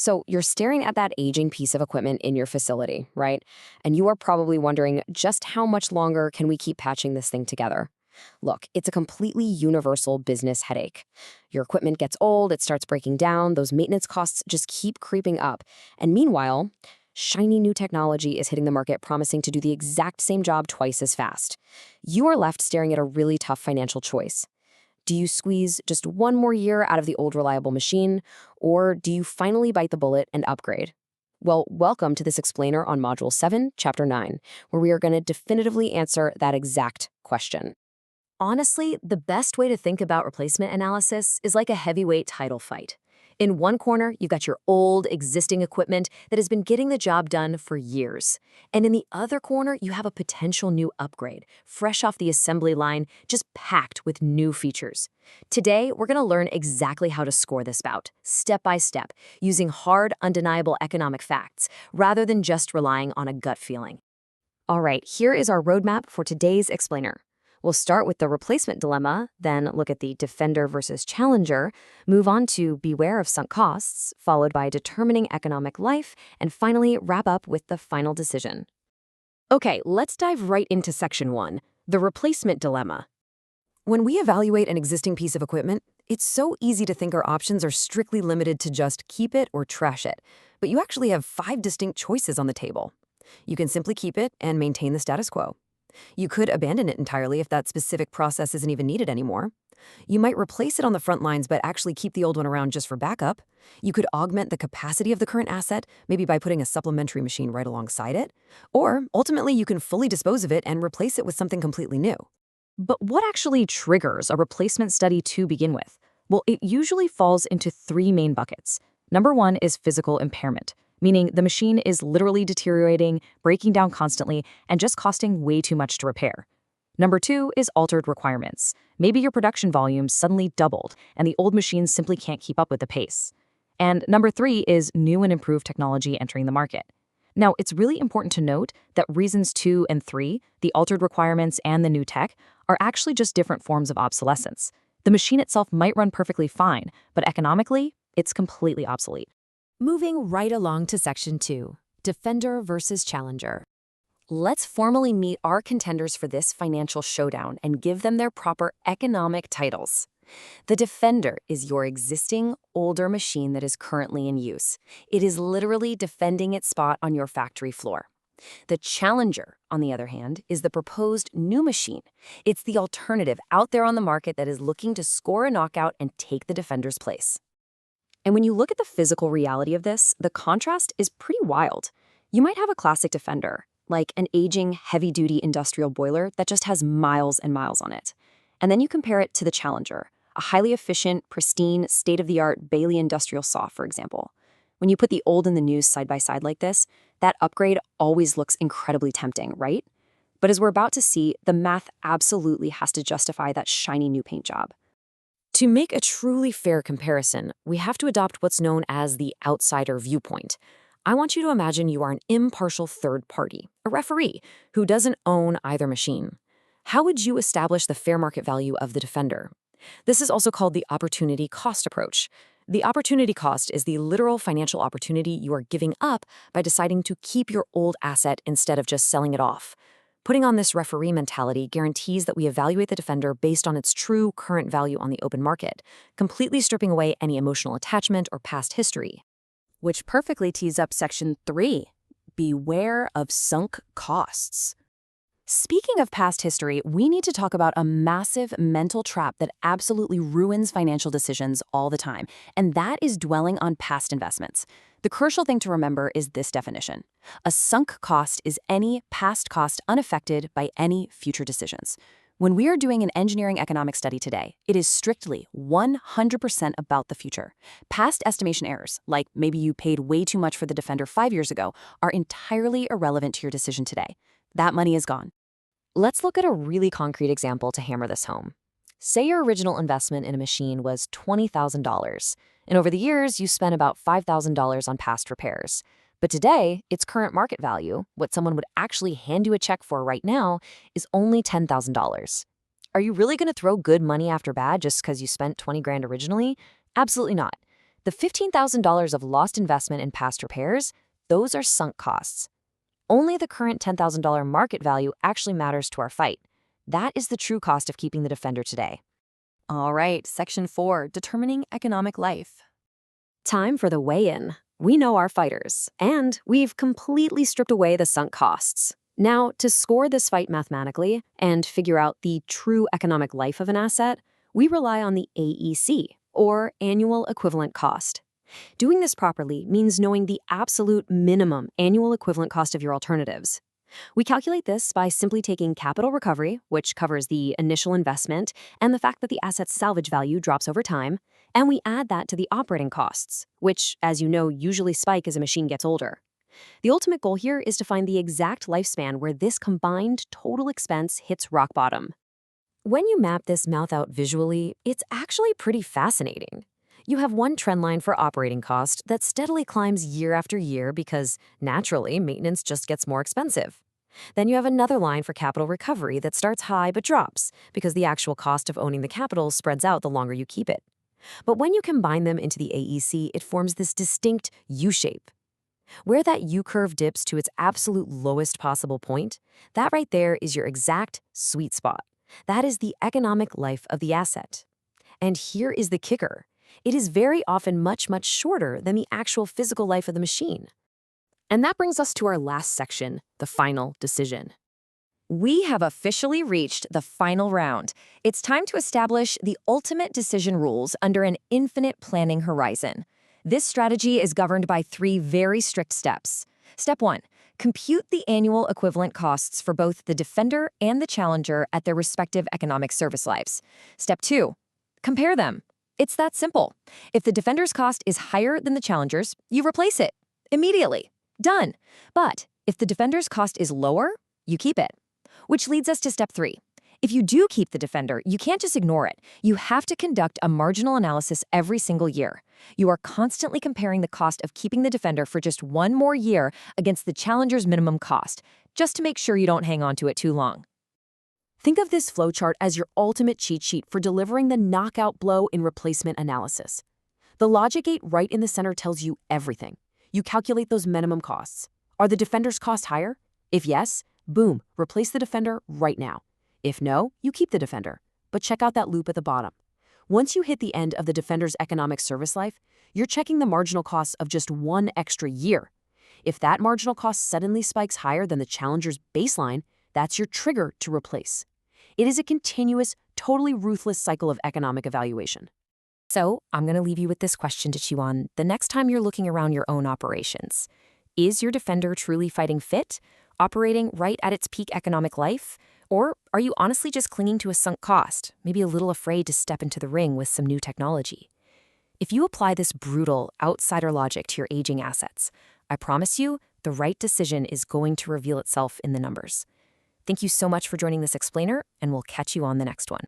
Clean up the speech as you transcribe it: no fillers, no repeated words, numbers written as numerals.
So you're staring at that aging piece of equipment in your facility, right? And you are probably wondering just how much longer can we keep patching this thing together? Look, it's a completely universal business headache. Your equipment gets old, it starts breaking down, those maintenance costs just keep creeping up. And meanwhile, shiny new technology is hitting the market promising to do the exact same job twice as fast. You are left staring at a really tough financial choice. Do you squeeze just one more year out of the old reliable machine, or do you finally bite the bullet and upgrade? Well, welcome to this explainer on Module 7, Chapter 9, where we are going to definitively answer that exact question. Honestly, the best way to think about replacement analysis is like a heavyweight title fight. In one corner, you've got your old, existing equipment that has been getting the job done for years. And in the other corner, you have a potential new upgrade, fresh off the assembly line, just packed with new features. Today, we're going to learn exactly how to score this bout, step by step, using hard, undeniable economic facts, rather than just relying on a gut feeling. All right, here is our roadmap for today's explainer. We'll start with the replacement dilemma, then look at the defender versus challenger, move on to beware of sunk costs, followed by determining economic life, and finally wrap up with the final decision. Okay, let's dive right into Section 1, the replacement dilemma. When we evaluate an existing piece of equipment, it's so easy to think our options are strictly limited to just keep it or trash it. But you actually have 5 distinct choices on the table. You can simply keep it and maintain the status quo. You could abandon it entirely if that specific process isn't even needed anymore. You might replace it on the front lines but actually keep the old one around just for backup. You could augment the capacity of the current asset, maybe by putting a supplementary machine right alongside it. Or, ultimately, you can fully dispose of it and replace it with something completely new. But what actually triggers a replacement study to begin with? Well, it usually falls into 3 main buckets. Number 1 is physical impairment, meaning the machine is literally deteriorating, breaking down constantly, and just costing way too much to repair. Number 2 is altered requirements. Maybe your production volume suddenly doubled, and the old machine simply can't keep up with the pace. And number 3 is new and improved technology entering the market. Now, it's really important to note that reasons 2 and 3, the altered requirements and the new tech, are actually just different forms of obsolescence. The machine itself might run perfectly fine, but economically, it's completely obsolete. Moving right along to Section 2, Defender versus Challenger. Let's formally meet our contenders for this financial showdown and give them their proper economic titles. The Defender is your existing, older machine that is currently in use. It is literally defending its spot on your factory floor. The Challenger, on the other hand, is the proposed new machine. It's the alternative out there on the market that is looking to score a knockout and take the Defender's place. And when you look at the physical reality of this, the contrast is pretty wild. You might have a classic Defender, like an aging, heavy-duty industrial boiler that just has miles and miles on it. And then you compare it to the Challenger, a highly efficient, pristine, state-of-the-art Bailey industrial saw, for example. When you put the old and the new side by side like this, that upgrade always looks incredibly tempting, right? But as we're about to see, the math absolutely has to justify that shiny new paint job. To make a truly fair comparison, we have to adopt what's known as the outsider viewpoint. I want you to imagine you are an impartial third party, a referee, who doesn't own either machine. How would you establish the fair market value of the Defender? This is also called the opportunity cost approach. The opportunity cost is the literal financial opportunity you are giving up by deciding to keep your old asset instead of just selling it off. Putting on this referee mentality guarantees that we evaluate the Defender based on its true current value on the open market, completely stripping away any emotional attachment or past history. Which perfectly tees up Section 3, beware of sunk costs. Speaking of past history, we need to talk about a massive mental trap that absolutely ruins financial decisions all the time, and that is dwelling on past investments. The crucial thing to remember is this definition. A sunk cost is any past cost unaffected by any future decisions. When we are doing an engineering economic study today, it is strictly 100% about the future. Past estimation errors, like maybe you paid way too much for the Defender 5 years ago, are entirely irrelevant to your decision today. That money is gone. Let's look at a really concrete example to hammer this home. Say your original investment in a machine was $20,000, and over the years, you spent about $5,000 on past repairs. But today, its current market value, what someone would actually hand you a check for right now, is only $10,000. Are you really going to throw good money after bad just because you spent 20 grand originally? Absolutely not. The $15,000 of lost investment in past repairs, those are sunk costs. Only the current $10,000 market value actually matters to our fight. That is the true cost of keeping the defender today. All right, Section 4, Determining Economic Life. Time for the weigh-in. We know our fighters, and we've completely stripped away the sunk costs. Now, to score this fight mathematically and figure out the true economic life of an asset, we rely on the AEC, or annual equivalent cost. Doing this properly means knowing the absolute minimum annual equivalent cost of your alternatives. We calculate this by simply taking capital recovery, which covers the initial investment and the fact that the asset's salvage value drops over time, and we add that to the operating costs, which, as you know, usually spike as a machine gets older. The ultimate goal here is to find the exact lifespan where this combined total expense hits rock bottom. When you map this math out visually, it's actually pretty fascinating. You have one trend line for operating cost that steadily climbs year after year because, naturally, maintenance just gets more expensive. Then you have another line for capital recovery that starts high but drops because the actual cost of owning the capital spreads out the longer you keep it. But when you combine them into the AEC, it forms this distinct U-shape. Where that U-curve dips to its absolute lowest possible point, that right there is your exact sweet spot. That is the economic life of the asset. And here is the kicker. It is very often much, much shorter than the actual physical life of the machine. And that brings us to our last section, the final decision. We have officially reached the final round. It's time to establish the ultimate decision rules under an infinite planning horizon. This strategy is governed by 3 very strict steps. Step 1. Compute the annual equivalent costs for both the defender and the challenger at their respective economic service lives. Step 2. Compare them. It's that simple. If the defender's cost is higher than the challenger's, you replace it. Immediately. Done. But if the defender's cost is lower, you keep it. Which leads us to step 3. If you do keep the defender, you can't just ignore it. You have to conduct a marginal analysis every single year. You are constantly comparing the cost of keeping the defender for just one more year against the challenger's minimum cost, just to make sure you don't hang on to it too long. Think of this flowchart as your ultimate cheat sheet for delivering the knockout blow in replacement analysis. The logic gate right in the center tells you everything. You calculate those minimum costs. Are the defender's costs higher? If yes, boom, replace the defender right now. If no, you keep the defender. But check out that loop at the bottom. Once you hit the end of the defender's economic service life, you're checking the marginal costs of just one extra year. If that marginal cost suddenly spikes higher than the challenger's baseline, that's your trigger to replace. It is a continuous, totally ruthless cycle of economic evaluation. So, I'm going to leave you with this question to chew on the next time you're looking around your own operations. Is your defender truly fighting fit, operating right at its peak economic life? Or are you honestly just clinging to a sunk cost, maybe a little afraid to step into the ring with some new technology? If you apply this brutal, outsider logic to your aging assets, I promise you, the right decision is going to reveal itself in the numbers. Thank you so much for joining this explainer, and we'll catch you on the next one.